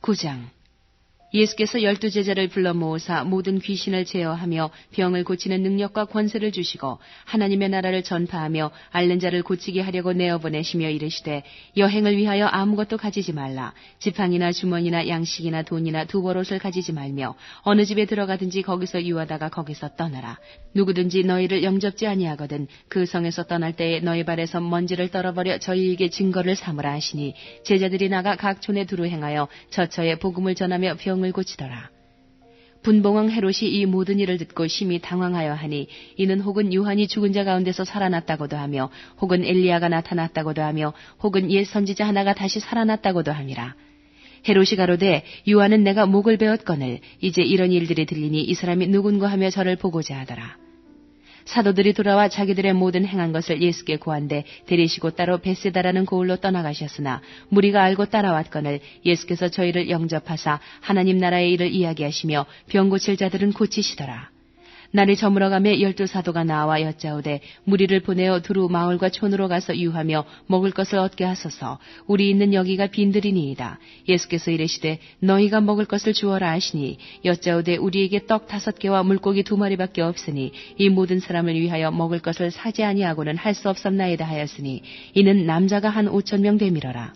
9장. 예수께서 12제자를 불러 모으사 모든 귀신을 제어하며 병을 고치는 능력과 권세를 주시고 하나님의 나라를 전파하며 앓는 자를 고치게 하려고 내어보내시며 이르시되 여행을 위하여 아무것도 가지지 말라. 지팡이나 주머니나 양식이나 돈이나 두벌옷을 가지지 말며 어느 집에 들어가든지 거기서 유하다가 거기서 떠나라. 누구든지 너희를 영접지 아니하거든 그 성에서 떠날 때에 너희 발에서 먼지를 떨어버려 저희에게 증거를 삼으라 하시니 제자들이 나가 각 촌에 두루 행하여 저처에 복음을 전하며 병을 고치더라. 분봉왕 헤롯이 이 모든 일을 듣고 심히 당황하여 하니 이는 혹은 요한이 죽은 자 가운데서 살아났다고도 하며 혹은 엘리야가 나타났다고도 하며 혹은 옛 선지자 하나가 다시 살아났다고도 함이라. 헤롯이 가로되 요한은 내가 목을 베었거늘 이제 이런 일들이 들리니 이 사람이 누군가 하며 저를 보고자 하더라. 사도들이 돌아와 자기들의 모든 행한 것을 예수께 고한데 데리시고 따로 베세다라는 고을로 떠나가셨으나 무리가 알고 따라왔거늘 예수께서 저희를 영접하사 하나님 나라의 일을 이야기하시며 병 고칠 자들은 고치시더라. 날이 저물어가며 12사도가 나와 여짜오되 무리를 보내어 두루 마을과 촌으로 가서 유하며 먹을 것을 얻게 하소서. 우리 있는 여기가 빈들이니이다. 예수께서 이르시되 너희가 먹을 것을 주어라 하시니 여짜오되 우리에게 떡 5개와 물고기 2마리밖에 없으니 이 모든 사람을 위하여 먹을 것을 사지 아니하고는 할 수 없었나이다 하였으니 이는 남자가 한 5,000명 되밀어라.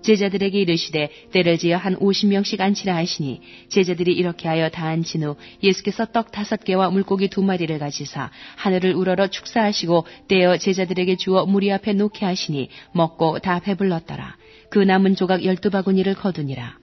제자들에게 이르시되 때를 지어 한 50명씩 앉히라 하시니 제자들이 이렇게 하여 다 앉힌 후 예수께서 떡 5개와 물고기 2마리를 가지사 하늘을 우러러 축사하시고 떼어 제자들에게 주어 무리 앞에 놓게 하시니 먹고 다 배불렀더라. 그 남은 조각 12바구니를 거두니라.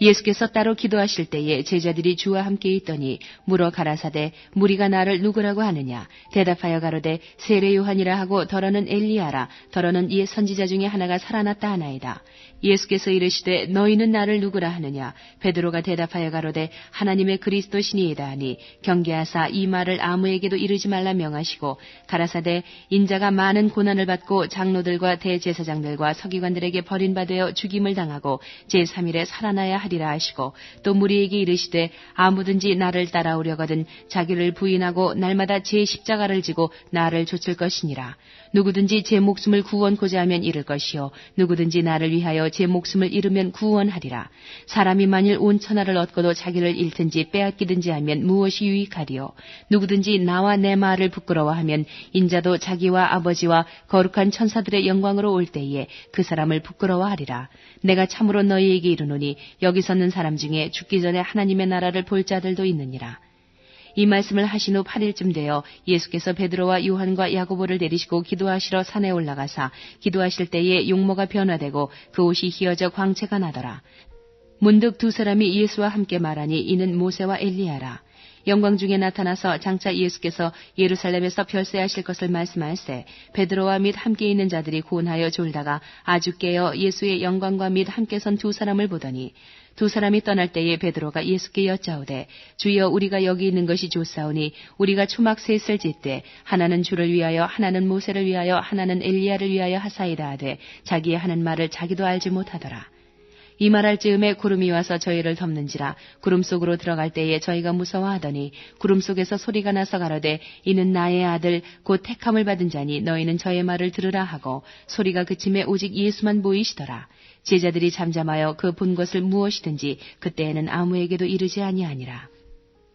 예수께서 따로 기도하실 때에 제자들이 주와 함께 있더니 물어 가라사대 무리가 나를 누구라고 하느냐. 대답하여 가로되 세례 요한이라 하고 더러는 엘리야라. 더러는 옛 선지자 중에 하나가 살아났다 하나이다. 예수께서 이르시되 너희는 나를 누구라 하느냐. 베드로가 대답하여 가로되 하나님의 그리스도시니이다 하니 경계하사 이 말을 아무에게도 이르지 말라 명하시고 가라사대 인자가 많은 고난을 받고 장로들과 대제사장들과 서기관들에게 버림받아 죽임을 당하고 제3일에 살아나야 하리라 하시고 또 무리에게 이르시되 아무든지 나를 따라오려거든 자기를 부인하고 날마다 제 십자가를 지고 나를 좇을 것이니라. 누구든지 제 목숨을 구원코자 하면 잃을 것이요 누구든지 나를 위하여 제 목숨을 잃으면 구원하리라. 사람이 만일 온 천하를 얻고도 자기를 잃든지 빼앗기든지 하면 무엇이 유익하리요. 누구든지 나와 내 말을 부끄러워하면 인자도 자기와 아버지와 거룩한 천사들의 영광으로 올 때에 그 사람을 부끄러워하리라. 내가 참으로 너희에게 이르노니 여기 서는 사람 중에 죽기 전에 하나님의 나라를 볼 자들도 있느니라. 이 말씀을 하신 후 8일쯤 되어 예수께서 베드로와 요한과 야고보를 데리시고 기도하시러 산에 올라가사 기도하실 때에 용모가 변화되고 그 옷이 휘어져 광채가 나더라. 문득 두 사람이 예수와 함께 말하니 이는 모세와 엘리야라. 영광 중에 나타나서 장차 예수께서 예루살렘에서 별세하실 것을 말씀하시되 베드로와 및 함께 있는 자들이 고운하여 졸다가 아주 깨어 예수의 영광과 및 함께 선 두 사람을 보더니 두 사람이 떠날 때에 베드로가 예수께 여짜오되 주여 우리가 여기 있는 것이 좋사오니 우리가 초막 셋을 짓되 하나는 주를 위하여 하나는 모세를 위하여 하나는 엘리야를 위하여 하사이다 하되 자기의 하는 말을 자기도 알지 못하더라. 이 말할 즈음에 구름이 와서 저희를 덮는지라. 구름 속으로 들어갈 때에 저희가 무서워하더니 구름 속에서 소리가 나서 가로되 이는 나의 아들 곧 택함을 받은 자니 너희는 저의 말을 들으라 하고 소리가 그침에 오직 예수만 보이시더라. 제자들이 잠잠하여 그 본 것을 무엇이든지 그때에는 아무에게도 이르지 아니하니라.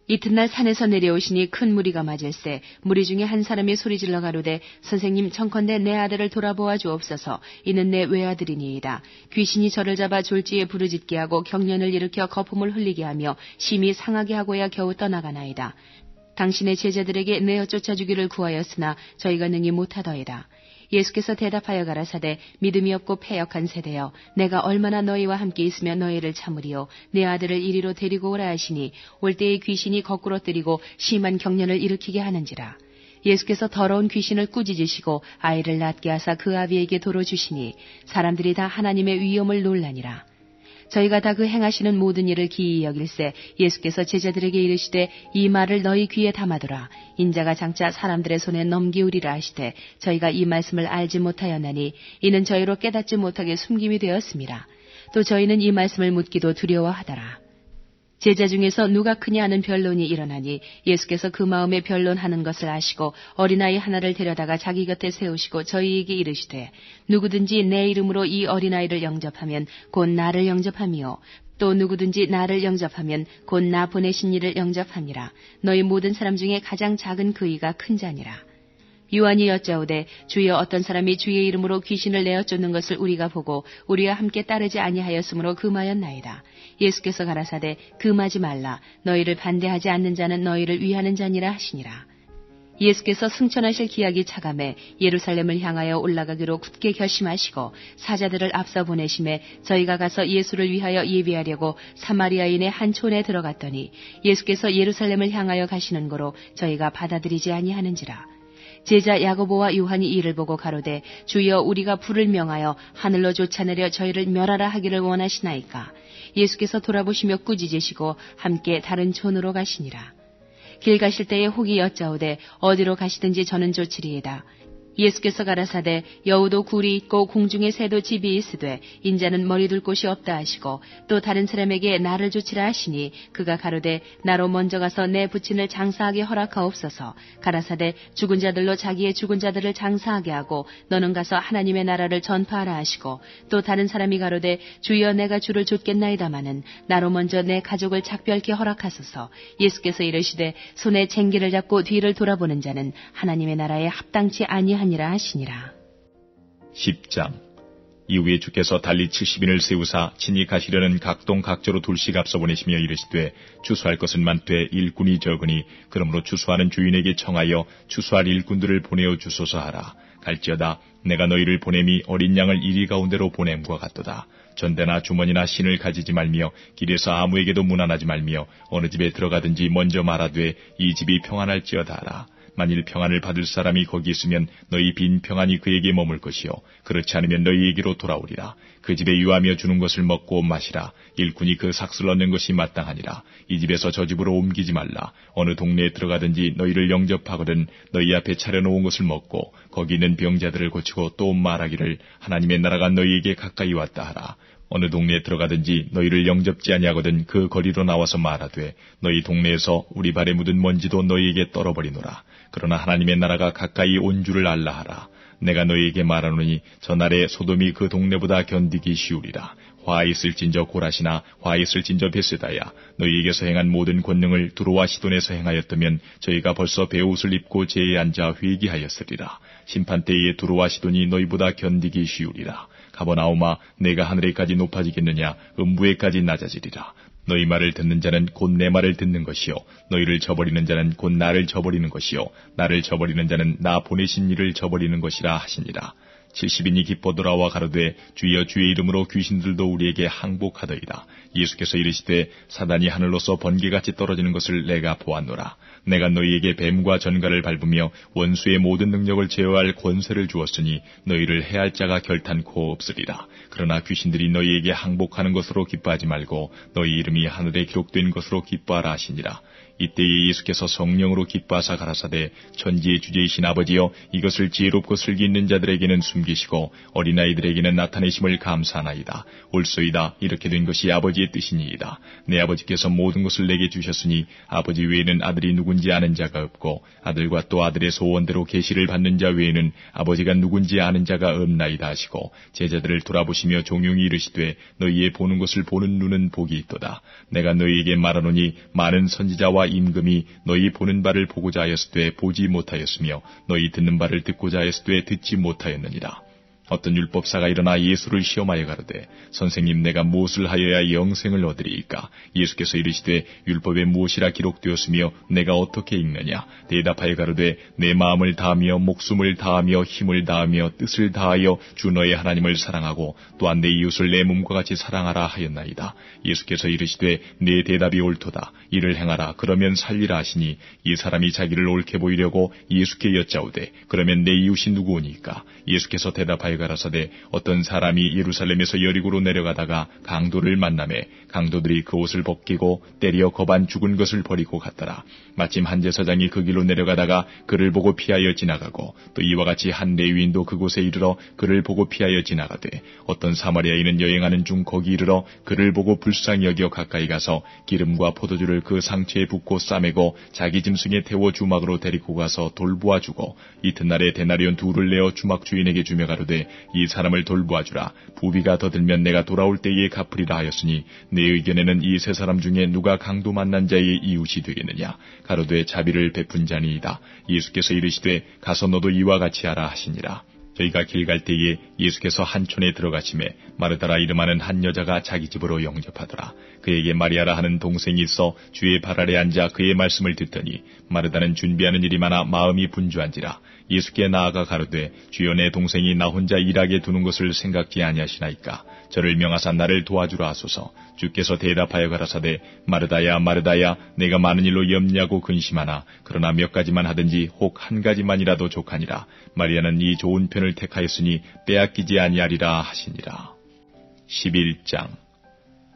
이튿날 산에서 내려오시니 큰 무리가 맞을세 무리 중에 한 사람이 소리질러 가로되 선생님 청컨대 내 아들을 돌아보아 주옵소서. 이는 내 외아들이니이다. 귀신이 저를 잡아 졸지에 부르짖게 하고 경련을 일으켜 거품을 흘리게 하며 심히 상하게 하고야 겨우 떠나가나이다. 당신의 제자들에게 내어 쫓아주기를 구하였으나 저희가 능히 못하더이다. 예수께서 대답하여 가라사대 믿음이 없고 패역한 세대여 내가 얼마나 너희와 함께 있으며 너희를 참으리요. 내 아들을 이리로 데리고 오라 하시니 올 때에 귀신이 거꾸로 뜨리고 심한 경련을 일으키게 하는지라. 예수께서 더러운 귀신을 꾸짖으시고 아이를 낳게 하사 그 아비에게 도로 주시니 사람들이 다 하나님의 위엄을 놀라니라. 저희가 다 그 행하시는 모든 일을 기이히 여길세 예수께서 제자들에게 이르시되 이 말을 너희 귀에 담아두라. 인자가 장차 사람들의 손에 넘기우리라 하시되 저희가 이 말씀을 알지 못하였나니 이는 저희로 깨닫지 못하게 숨김이 되었습니다. 또 저희는 이 말씀을 묻기도 두려워하더라. 제자 중에서 누가 크냐 하는 변론이 일어나니 예수께서 그 마음에 변론하는 것을 아시고 어린아이 하나를 데려다가 자기 곁에 세우시고 저희에게 이르시되 누구든지 내 이름으로 이 어린아이를 영접하면 곧 나를 영접함이요 또 누구든지 나를 영접하면 곧 나 보내신 이를 영접함이라. 너희 모든 사람 중에 가장 작은 그 이가 큰 자니라. 요한이 여짜오되 주여 어떤 사람이 주의 이름으로 귀신을 내어 쫓는 것을 우리가 보고 우리와 함께 따르지 아니하였으므로 금하였나이다. 예수께서 가라사대 금하지 말라. 너희를 반대하지 않는 자는 너희를 위하는 자니라 하시니라. 예수께서 승천하실 기약이 차감해 예루살렘을 향하여 올라가기로 굳게 결심하시고 사자들을 앞서 보내심에 저희가 가서 예수를 위하여 예비하려고 사마리아인의 한 촌에 들어갔더니 예수께서 예루살렘을 향하여 가시는 거로 저희가 받아들이지 아니하는지라. 제자 야고보와 요한이 이를 보고 가로되 주여 우리가 불을 명하여 하늘로 쫓아내려 저희를 멸하라 하기를 원하시나이까. 예수께서 돌아보시며 꾸짖으시고 함께 다른 촌으로 가시니라. 길 가실 때에 혹이 여짜오되 어디로 가시든지 저는 좋으리이다. 예수께서 가라사대 여우도 굴이 있고 공중에 새도 집이 있으되 인자는 머리 둘 곳이 없다 하시고 또 다른 사람에게 나를 쫓으라 하시니 그가 가로되 나로 먼저 가서 내 부친을 장사하게 허락하옵소서. 가라사대 죽은 자들로 자기의 죽은 자들을 장사하게 하고 너는 가서 하나님의 나라를 전파하라 하시고 또 다른 사람이 가로되 주여 내가 주를 좇겠나이다마는 나로 먼저 내 가족을 작별케 허락하소서. 예수께서 이르시되 손에 쟁기를 잡고 뒤를 돌아보는 자는 하나님의 나라에 합당치 아니하니라 하시니라. 10장. 이후에 주께서 달리 70인을 세우사 친히 가시려는 각동 각조로 둘씩 앞서 보내시며 이르시되 추수할 것은 많되 일꾼이 적으니 그러므로 추수하는 주인에게 청하여 추수할 일꾼들을 보내어 주소서 하라. 갈지어다 내가 너희를 보냄이 어린 양을 이리 가운데로 보냄과 같도다. 전대나 주머니나 신을 가지지 말며 길에서 아무에게도 문안하지 말며 어느 집에 들어가든지 먼저 말하되 이 집이 평안할지어다 하라. 만일 평안을 받을 사람이 거기 있으면 너희 빈 평안이 그에게 머물 것이요 그렇지 않으면 너희에게로 돌아오리라. 그 집에 유하며 주는 것을 먹고 마시라. 일꾼이 그 삭슬 얻는 것이 마땅하니라. 이 집에서 저 집으로 옮기지 말라. 어느 동네에 들어가든지 너희를 영접하거든 너희 앞에 차려놓은 것을 먹고 거기 있는 병자들을 고치고 또 말하기를 하나님의 나라가 너희에게 가까이 왔다 하라. 어느 동네에 들어가든지 너희를 영접지 아니하거든 그 거리로 나와서 말하되 너희 동네에서 우리 발에 묻은 먼지도 너희에게 떨어버리노라. 그러나 하나님의 나라가 가까이 온 줄을 알라 하라. 내가 너희에게 말하노니 저날에 소돔이 그 동네보다 견디기 쉬우리라. 화 있을진저 고라시나 화 있을진저 베세다야 너희에게서 행한 모든 권능을 두로와 시돈에서 행하였다면 저희가 벌써 베옷을 입고 제에 앉아 회개하였으리라. 심판 때에 두로와 시돈이 너희보다 견디기 쉬우리라. 가버나오마 내가 하늘에까지 높아지겠느냐 음부에까지 낮아지리라. 너희 말을 듣는 자는 곧 내 말을 듣는 것이요 너희를 저버리는 자는 곧 나를 저버리는 것이요 나를 저버리는 자는 나 보내신 이를 저버리는 것이라 하시니라. 70인이 기뻐 돌아와 가로되 주여 주의 이름으로 귀신들도 우리에게 항복하더이다. 예수께서 이르시되 사단이 하늘로서 번개같이 떨어지는 것을 내가 보았노라. 내가 너희에게 뱀과 전갈을 밟으며 원수의 모든 능력을 제어할 권세를 주었으니 너희를 해할 자가 결탄코 없으리라. 그러나 귀신들이 너희에게 항복하는 것으로 기뻐하지 말고 너희 이름이 하늘에 기록된 것으로 기뻐하라 하시니라. 이때에 예수께서 성령으로 기뻐하사 가라사대 천지의 주제이신 아버지여 이것을 지혜롭고 슬기 있는 자들에게는 숨기시고 어린아이들에게는 나타내심을 감사하나이다. 옳소이다. 이렇게 된 것이 아버지의 뜻이니이다. 내 아버지께서 모든 것을 내게 주셨으니 아버지 외에는 아들이 누군지 아는 자가 없고 아들과 또 아들의 소원대로 계시를 받는 자 외에는 아버지가 누군지 아는 자가 없나이다 하시고 제자들을 돌아보시며 종용이 이르시되 너희의 보는 것을 보는 눈은 복이 있도다. 내가 너희에게 말하노니 많은 선지자와 임금이 너희 보는 바를 보고자 하였으되 보지 못하였으며 너희 듣는 바를 듣고자 하였으되 듣지 못하였느니라. 어떤 율법사가 일어나 예수를 시험하여 가로되 선생님 내가 무엇을 하여야 영생을 얻으리이까. 예수께서 이르시되 율법에 무엇이라 기록되었으며 내가 어떻게 읽느냐. 대답하여 가로되 내 마음을 다하며 목숨을 다하며 힘을 다하며 뜻을 다하여 주 너의 하나님을 사랑하고 또한 내 이웃을 내 몸과 같이 사랑하라 하였나이다. 예수께서 이르시되 내 대답이 옳도다. 이를 행하라. 그러면 살리라 하시니 이 사람이 자기를 옳게 보이려고 예수께 여짜오되 그러면 내 이웃이 누구오니까. 예수께서 대답하여 가라사대 어떤 사람이 예루살렘에서 여리고로 내려가다가 강도를 만나매 강도들이 그 옷을 벗기고 때려 거반 죽은 것을 버리고 갔더라. 마침 한 제사장이 그 길로 내려가다가 그를 보고 피하여 지나가고 또 이와 같이 한 레위인도 그곳에 이르러 그를 보고 피하여 지나가되 어떤 사마리아인은 여행하는 중 거기 이르러 그를 보고 불쌍히 여겨 가까이 가서 기름과 포도주를 그 상처에 붓고 싸매고 자기 짐승에 태워 주막으로 데리고 가서 돌보아 주고 이튿날에 데나리온 둘을 내어 주막 주인에게 주며 가로되 이르시되 이 사람을 돌보아 주라. 부비가 더 들면 내가 돌아올 때에 갚으리라 하였으니 내 의견에는 이 세 사람 중에 누가 강도 만난 자의 이웃이 되겠느냐. 가로되 자비를 베푼 자니이다. 예수께서 이르시되 가서 너도 이와 같이 하라 하시니라. 저희가 길 갈 때에 예수께서 한 촌에 들어가심에 마르다라 이름하는 한 여자가 자기 집으로 영접하더라. 그에게 마리아라 하는 동생이 있어 주의 발 아래 앉아 그의 말씀을 듣더니 마르다는 준비하는 일이 많아 마음이 분주한지라. 예수께 나아가 가로되 주여 내 동생이 나 혼자 일하게 두는 것을 생각지 아니하시나이까. 저를 명하사 나를 도와주라 하소서. 주께서 대답하여 가라사대 마르다야 마르다야 내가 많은 일로 염려하고 근심하나 그러나 몇 가지만 하든지 혹 한 가지만이라도 족하니라. 마리아는 이 좋은 편을 택하였으니 빼앗기지 아니하리라 하시니라. 11장.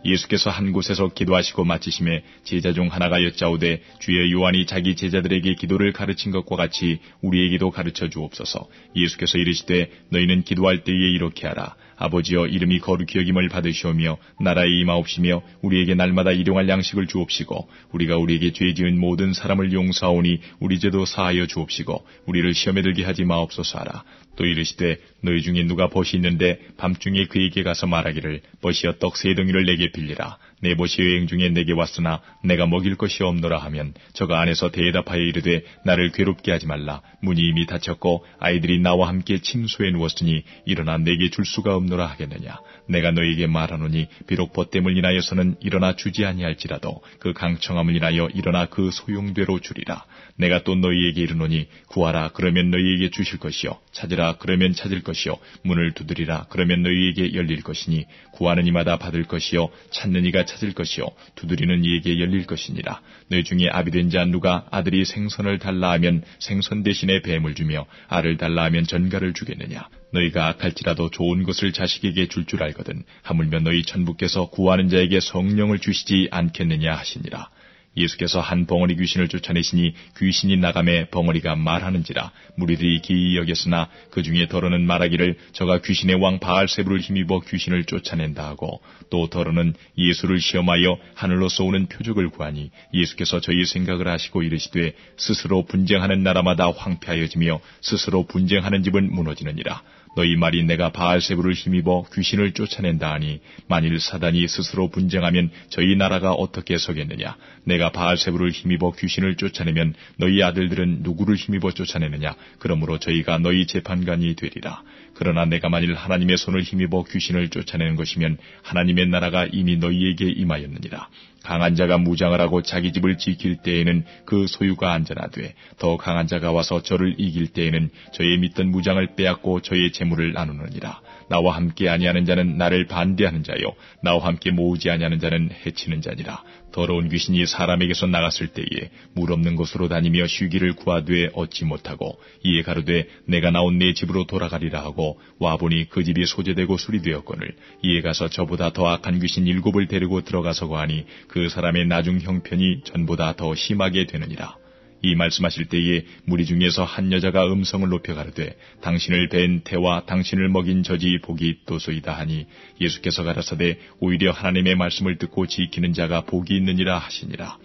예수께서 한 곳에서 기도하시고 마치심에 제자 중 하나가 여짜오되 주의 요한이 자기 제자들에게 기도를 가르친 것과 같이 우리에게도 가르쳐 주옵소서. 예수께서 이르시되 너희는 기도할 때에 이렇게 하라. 아버지여 이름이 거룩히 여김을 받으시오며 나라에 임하옵시며 우리에게 날마다 일용할 양식을 주옵시고 우리가 우리에게 죄 지은 모든 사람을 용서하오니 우리 죄도 사하여 주옵시고 우리를 시험에 들게 하지 마옵소서 하라. 또 이르시되 너희 중에 누가 벗이 있는데 밤중에 그에게 가서 말하기를 벗이여 떡 세 덩이를 내게 빌리라. 내 벗이 여행 중에 내게 왔으나 내가 먹일 것이 없노라 하면 저가 안에서 대답하여 이르되 나를 괴롭게 하지 말라. 문이 이미 닫혔고 아이들이 나와 함께 침소에 누웠으니 일어나 내게 줄 수가 없노라 하겠느냐. 내가 너희에게 말하노니 비록 벗됨을 인하여서는 일어나 주지 아니할지라도 그 강청함을 인하여 일어나 그 소용대로 주리라. 내가 또 너희에게 이르노니 구하라 그러면 너희에게 주실 것이요 찾으라 그러면 찾을 것이요 문을 두드리라 그러면 너희에게 열릴 것이니 구하는 이마다 받을 것이요 찾는 이가 찾을 것이요 두드리는 이에게 열릴 것이니라. 너희 중에 아비된 자 누가 아들이 생선을 달라 하면 생선 대신에 뱀을 주며 알을 달라 하면 전갈을 주겠느냐. 너희가 악할지라도 좋은 것을 자식에게 줄 줄 알거든 하물며 너희 천부께서 구하는 자에게 성령을 주시지 않겠느냐 하시니라. 예수께서 한 벙어리 귀신을 쫓아내시니 귀신이 나가매 벙어리가 말하는지라. 무리들이 기이 여겼으나 그 중에 더러는 말하기를 저가 귀신의 왕 바알세부를 힘입어 귀신을 쫓아낸다 하고 또 더러는 예수를 시험하여 하늘로서 오는 표적을 구하니 예수께서 저희 생각을 하시고 이르시되 스스로 분쟁하는 나라마다 황폐하여지며 스스로 분쟁하는 집은 무너지느니라. 너희 말이 내가 바알세부를 힘입어 귀신을 쫓아낸다 하니 만일 사단이 스스로 분쟁하면 저희 나라가 어떻게 서겠느냐. 내가 바알세부를 힘입어 귀신을 쫓아내면 너희 아들들은 누구를 힘입어 쫓아내느냐. 그러므로 저희가 너희 재판관이 되리라. 그러나 내가 만일 하나님의 손을 힘입어 귀신을 쫓아내는 것이면 하나님의 나라가 이미 너희에게 임하였느니라. 강한 자가 무장을 하고 자기 집을 지킬 때에는 그 소유가 안전하되 더 강한 자가 와서 저를 이길 때에는 저의 믿던 무장을 빼앗고 저의 재물을 나누느니라. 나와 함께 아니하는 자는 나를 반대하는 자요 나와 함께 모으지 아니하는 자는 해치는 자니라. 더러운 귀신이 사람에게서 나갔을 때에 물 없는 곳으로 다니며 쉬기를 구하되 얻지 못하고 이에 가로되 내가 나온 내 집으로 돌아가리라 하고 와보니 그 집이 소재되고 수리되었거늘 이에 가서 저보다 더 악한 귀신 7을 데리고 들어가서 거하니 그 사람의 나중 형편이 전보다 더 심하게 되느니라. 이 말씀하실 때에 무리 중에서 한 여자가 음성을 높여 가르되 당신을 뵌 태와 당신을 먹인 저지 복이 있도소이다 하니 예수께서 가라사대 오히려 하나님의 말씀을 듣고 지키는 자가 복이 있느니라 하시니라.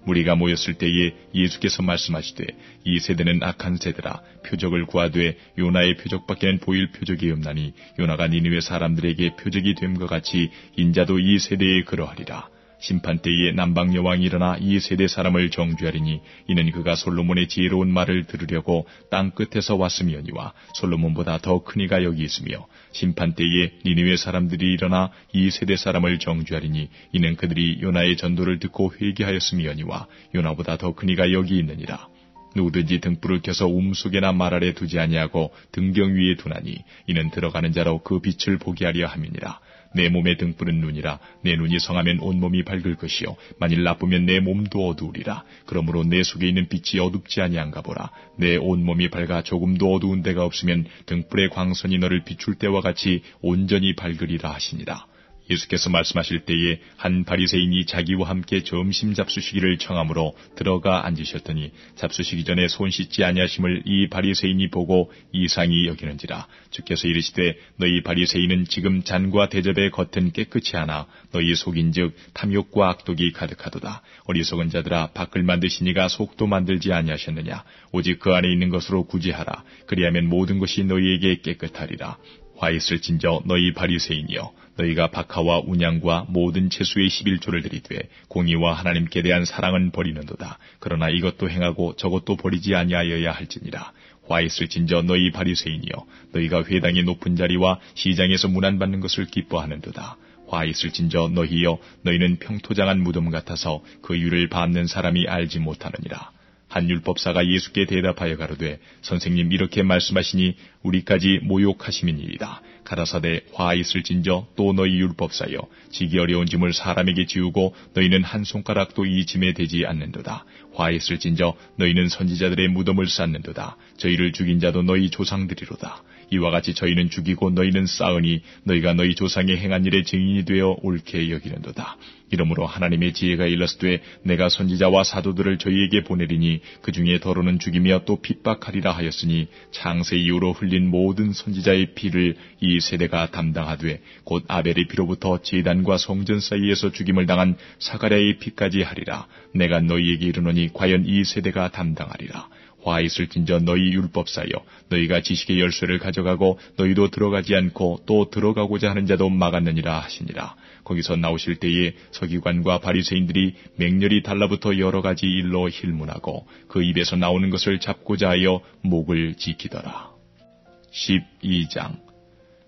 무리가 모였을 때에 예수께서 말씀하시되 이 세대는 악한 세대라. 표적을 구하되 요나의 표적밖에는 보일 표적이 없나니 요나가 니느웨 사람들에게 표적이 됨과 같이 인자도 이 세대에 그러하리라. 심판 때에 남방 여왕이 일어나 이 세대 사람을 정죄하리니 이는 그가 솔로몬의 지혜로운 말을 들으려고 땅 끝에서 왔음이오니와 솔로몬보다 더 큰 이가 여기 있으며 심판 때에 니느웨 사람들이 일어나 이 세대 사람을 정죄하리니 이는 그들이 요나의 전도를 듣고 회개하였음이오니와 요나보다 더 큰 이가 여기 있느니라. 누구든지 등불을 켜서 속에나 말 아래 두지 아니하고 등경 위에 두나니 이는 들어가는 자로 그 빛을 보게 하려 함이니라. 내 몸의 등불은 눈이라. 내 눈이 성하면 온몸이 밝을 것이요 만일 나쁘면 내 몸도 어두우리라. 그러므로 내 속에 있는 빛이 어둡지 아니한가 보라. 내 온몸이 밝아 조금도 어두운 데가 없으면 등불의 광선이 너를 비출 때와 같이 온전히 밝으리라 하시니라. 예수께서 말씀하실 때에 한 바리새인이 자기와 함께 점심 잡수시기를 청함으로 들어가 앉으셨더니 잡수시기 전에 손 씻지 아니하심을 이 바리새인이 보고 이상히 여기는지라. 주께서 이르시되 너희 바리새인은 지금 잔과 대접의 겉은 깨끗이 하나 너희 속인즉 탐욕과 악독이 가득하도다. 어리석은 자들아 밖을 만드시니가 속도 만들지 아니하셨느냐. 오직 그 안에 있는 것으로 구제하라. 그리하면 모든 것이 너희에게 깨끗하리라. 화 있을진저 너희 바리새인이여 너희가 박하와 운양과 모든 채수의 11조를 드리되 공의와 하나님께 대한 사랑은 버리는도다. 그러나 이것도 행하고 저것도 버리지 아니하여야 할지니라. 화 있을진저 너희 바리새인이여 너희가 회당의 높은 자리와 시장에서 문안받는 것을 기뻐하는도다. 화 있을진저 너희여 너희는 평토장한 무덤 같아서 그 유를 밟는 사람이 알지 못하느니라. 한 율법사가 예수께 대답하여 가로되 선생님 이렇게 말씀하시니 우리까지 모욕하심이니이다. 가라사대 화 있을진저 또 너희 율법사여 지기 어려운 짐을 사람에게 지우고 너희는 한 손가락도 이 짐에 대지 않는도다. 화 있을진저 너희는 선지자들의 무덤을 쌓는도다. 저희를 죽인 자도 너희 조상들이로다. 이와 같이 저희는 죽이고 너희는 쌓으니 너희가 너희 조상의 행한 일의 증인이 되어 옳게 여기는도다. 이러므로 하나님의 지혜가 일렀으되 내가 선지자와 사도들을 저희에게 보내리니 그 중에 더러는 죽이며 또 핍박하리라 하였으니 창세 이후로 흘린 모든 선지자의 피를 이 세대가 담당하되 곧 아벨의 피로부터 제단과 성전 사이에서 죽임을 당한 사가랴의 피까지 하리라. 내가 너희에게 이르노니 과연 이 세대가 담당하리라. 화 있을진저 너희 율법사여 너희가 지식의 열쇠를 가져가고 너희도 들어가지 않고 또 들어가고자 하는 자도 막았느니라 하시니라. 거기서 나오실 때에 서기관과 바리새인들이 맹렬히 달라붙어 여러 가지 일로 힐문하고 그 입에서 나오는 것을 잡고자 하여 목을 지키더라. 12장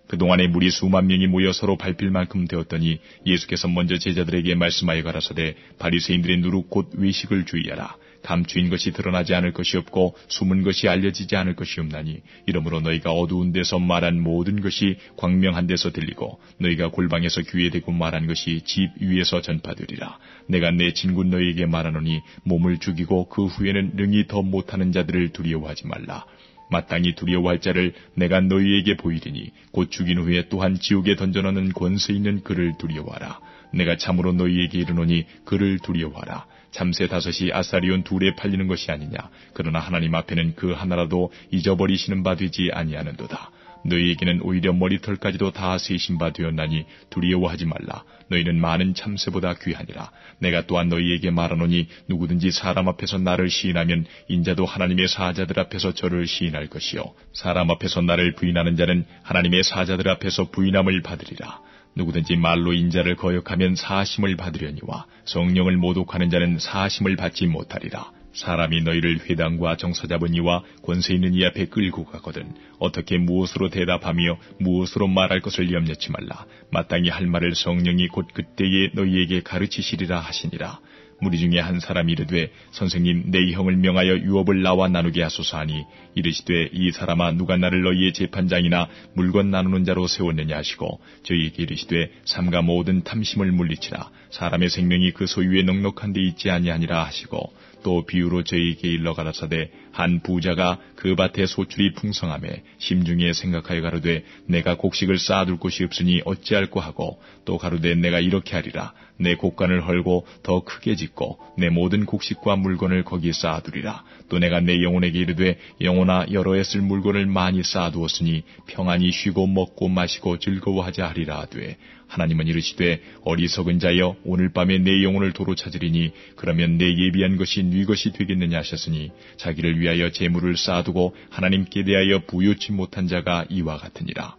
그동안에 무리 수만 명이 모여 서로 밟힐 만큼 되었더니 예수께서 먼저 제자들에게 말씀하여 가라사대 바리새인들의 누룩 곧 외식을 주의하라. 감추인 것이 드러나지 않을 것이 없고 숨은 것이 알려지지 않을 것이 없나니 이러므로 너희가 어두운 데서 말한 모든 것이 광명한 데서 들리고 너희가 골방에서 귀에 대고 말한 것이 집 위에서 전파되리라. 내가 내 친구 너희에게 말하노니 몸을 죽이고 그 후에는 능히 더 못하는 자들을 두려워하지 말라. 마땅히 두려워할 자를 내가 너희에게 보이리니 곧 죽인 후에 또한 지옥에 던져넣는 권세 있는 그를 두려워하라. 내가 참으로 너희에게 이르노니 그를 두려워하라. 참새 5이 아사리온 2에 팔리는 것이 아니냐. 그러나 하나님 앞에는 그 하나라도 잊어버리시는 바 되지 아니하는도다. 너희에게는 오히려 머리털까지도 다 세신 바 되었나니 두려워하지 말라. 너희는 많은 참새보다 귀하니라. 내가 또한 너희에게 말하노니 누구든지 사람 앞에서 나를 시인하면 인자도 하나님의 사자들 앞에서 저를 시인할 것이요 사람 앞에서 나를 부인하는 자는 하나님의 사자들 앞에서 부인함을 받으리라. 누구든지 말로 인자를 거역하면 사하심을 받으려니와 성령을 모독하는 자는 사하심을 받지 못하리라. 사람이 너희를 회당과 정사잡은 이와 권세 있는 이 앞에 끌고 가거든 어떻게 무엇으로 대답하며 무엇으로 말할 것을 염려치 말라. 마땅히 할 말을 성령이 곧 그때에 너희에게 가르치시리라 하시니라. 무리 중에 한 사람이 이르되 선생님 내 형을 명하여 유업을 나와 나누게 하소서 하니 이르시되 이 사람아 누가 나를 너희의 재판장이나 물건 나누는 자로 세웠느냐 하시고 저희에게 이르시되 삼가 모든 탐심을 물리치라. 사람의 생명이 그 소유에 넉넉한 데 있지 아니하니라 하시고 또 비유로 저희에게 일러 가라사대 한 부자가 그 밭에 소출이 풍성하매 심중에 생각하여 가로되 내가 곡식을 쌓아둘 곳이 없으니 어찌할꼬 하고 또 가로되 내가 이렇게 하리라. 내 곡간을 헐고 더 크게 짓고 내 모든 곡식과 물건을 거기에 쌓아두리라. 또 내가 내 영혼에게 이르되 영혼아 여러 해 쓸 물건을 많이 쌓아두었으니 평안히 쉬고 먹고 마시고 즐거워하자 하리라 하되 하나님은 이르시되 어리석은 자여 오늘 밤에 내 영혼을 도로 찾으리니 그러면 내 예비한 것이 네 것이 되겠느냐 하셨으니 자기를 위하여 재물을 쌓아두고 하나님께 대하여 부요치 못한 자가 이와 같으니라.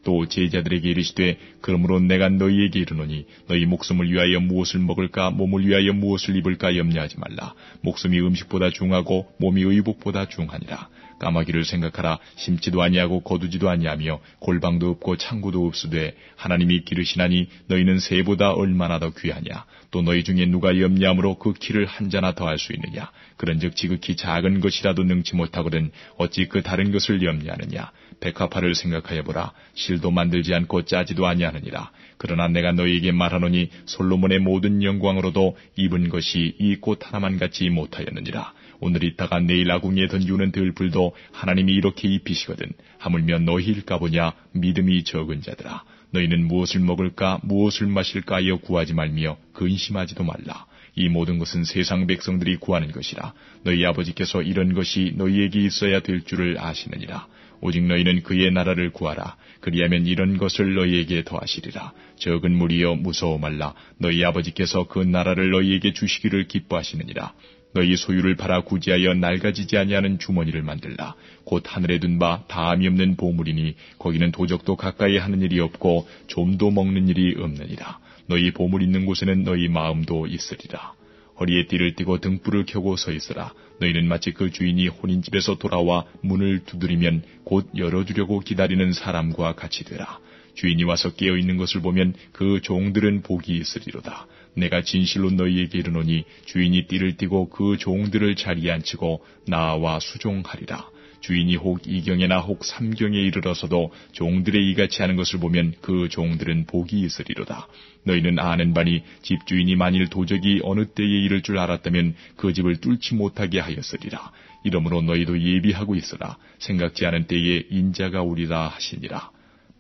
또 제자들에게 이르시되 그러므로 내가 너희에게 이르노니 너희 목숨을 위하여 무엇을 먹을까 몸을 위하여 무엇을 입을까 염려하지 말라. 목숨이 음식보다 중하고 몸이 의복보다 중하니라. 까마귀를 생각하라. 심지도 아니하고 거두지도 아니하며 골방도 없고 창고도 없으되 하나님이 기르시나니 너희는 새보다 얼마나 더 귀하냐. 또 너희 중에 누가 염려함으로 그 키를 한 자나 더할 수 있느냐. 그런즉 지극히 작은 것이라도 능치 못하거든 어찌 그 다른 것을 염려하느냐. 백합화를 생각하여 보라. 실도 만들지 않고 짜지도 아니하느니라. 그러나 내가 너희에게 말하노니 솔로몬의 모든 영광으로도 입은 것이 이 꽃 하나만 같지 못하였느니라. 오늘 있다가 내일 아궁이에 던지우는 들불도 하나님이 이렇게 입히시거든 하물며 너희일까 보냐. 믿음이 적은 자들아. 너희는 무엇을 먹을까 무엇을 마실까 하여 구하지 말며 근심하지도 말라. 이 모든 것은 세상 백성들이 구하는 것이라. 너희 아버지께서 이런 것이 너희에게 있어야 될 줄을 아시느니라. 오직 너희는 그의 나라를 구하라. 그리하면 이런 것을 너희에게 더하시리라. 적은 무리여 무서워 말라. 너희 아버지께서 그 나라를 너희에게 주시기를 기뻐하시느니라. 너희 소유를 팔아 구제하여 낡아지지 아니하는 주머니를 만들라. 곧 하늘에 둔 바 다함이 없는 보물이니 거기는 도적도 가까이 하는 일이 없고 좀도 먹는 일이 없느니라. 너희 보물 있는 곳에는 너희 마음도 있으리라. 허리에 띠를 띠고 등불을 켜고 서 있으라. 너희는 마치 그 주인이 혼인집에서 돌아와 문을 두드리면 곧 열어주려고 기다리는 사람과 같이 되라. 주인이 와서 깨어있는 것을 보면 그 종들은 복이 있으리로다. 내가 진실로 너희에게 이르노니 주인이 띠를 띠고 그 종들을 자리에 앉히고 나와 수종하리라. 주인이 혹 2경에나 혹 3경에 이르러서도 종들의 이같이 하는 것을 보면 그 종들은 복이 있으리로다. 너희는 아는 바니 집주인이 만일 도적이 어느 때에 이를 줄 알았다면 그 집을 뚫지 못하게 하였으리라. 이러므로 너희도 예비하고 있으라. 생각지 않은 때에 인자가 오리라 하시니라.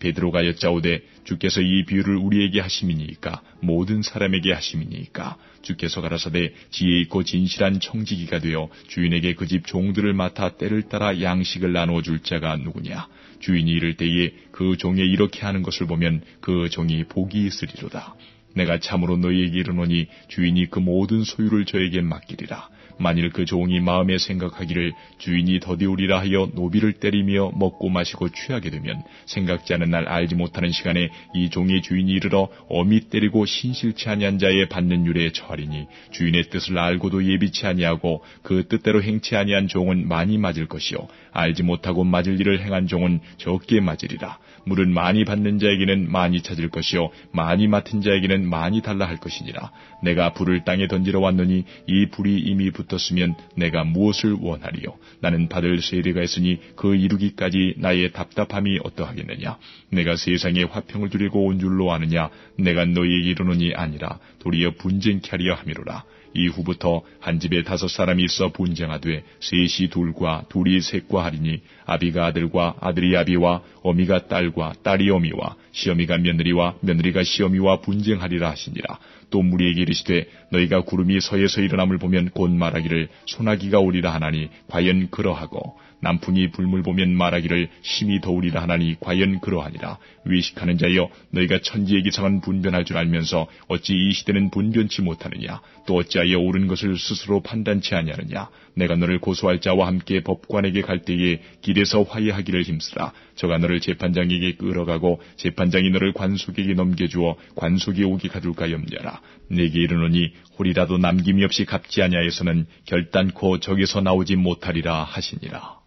베드로가 여짜오되 주께서 이 비유를 우리에게 하심이니이까 모든 사람에게 하심이니이까. 주께서 가라사대 지혜 있고 진실한 청지기가 되어 주인에게 그 집 종들을 맡아 때를 따라 양식을 나누어 줄 자가 누구냐. 주인이 이를 때에 그 종에 이렇게 하는 것을 보면 그 종이 복이 있으리로다. 내가 참으로 너희에게 이르노니 주인이 그 모든 소유를 저에게 맡기리라. 만일 그 종이 마음에 생각하기를 주인이 더디오리라 하여 노비를 때리며 먹고 마시고 취하게 되면 생각지 않은 날 알지 못하는 시간에 이 종의 주인이 이르러 어미 때리고 신실치 아니한 자의 받는 율에 처하리니 주인의 뜻을 알고도 예비치 아니하고 그 뜻대로 행치 아니한 종은 많이 맞을 것이요 알지 못하고 맞을 일을 행한 종은 적게 맞으리라. 물은 많이 받는 자에게는 많이 찾을 것이요 많이 맡은 자에게는 많이 달라 할 것이니라. 내가 불을 땅에 던지러 왔노니 이 불이 이미 붙었으면 내가 무엇을 원하리요. 나는 받을 세례가 있으니 그 이루기까지 나의 답답함이 어떠하겠느냐. 내가 세상에 화평을 두려고 온 줄로 아느냐. 내가 너희에게 이르노니 아니라 도리어 분쟁케 하려 함이로라. 이후부터 한 집에 5사람이 있어 분쟁하되 셋이 둘과 둘이 셋과 하리니 아비가 아들과 아들이 아비와 어미가 딸과 딸이 어미와 시어미가 며느리와 며느리가 시어미와 분쟁하리라 하시니라. 또 무리에게 이르시되 너희가 구름이 서에서 일어남을 보면 곧 말하기를 소나기가 오리라 하나니 과연 그러하고 남풍이 불물 보면 말하기를 심히 더우리라 하나니 과연 그러하니라. 외식하는 자여 너희가 천지의 기상은 분변할 줄 알면서 어찌 이 시대는 분변치 못하느냐. 또 어찌하여 옳은 것을 스스로 판단치 아니하느냐. 내가 너를 고소할 자와 함께 법관에게 갈 때에 길에서 화해하기를 힘쓰라. 저가 너를 재판장에게 끌어가고 재판장이 너를 관속에게 넘겨주어 관속이 오게 가둘까 염려하라. 내게 이르노니 홀이라도 남김이 없이 갚지 아니하여서는 결단코 적에서 나오지 못하리라 하시니라.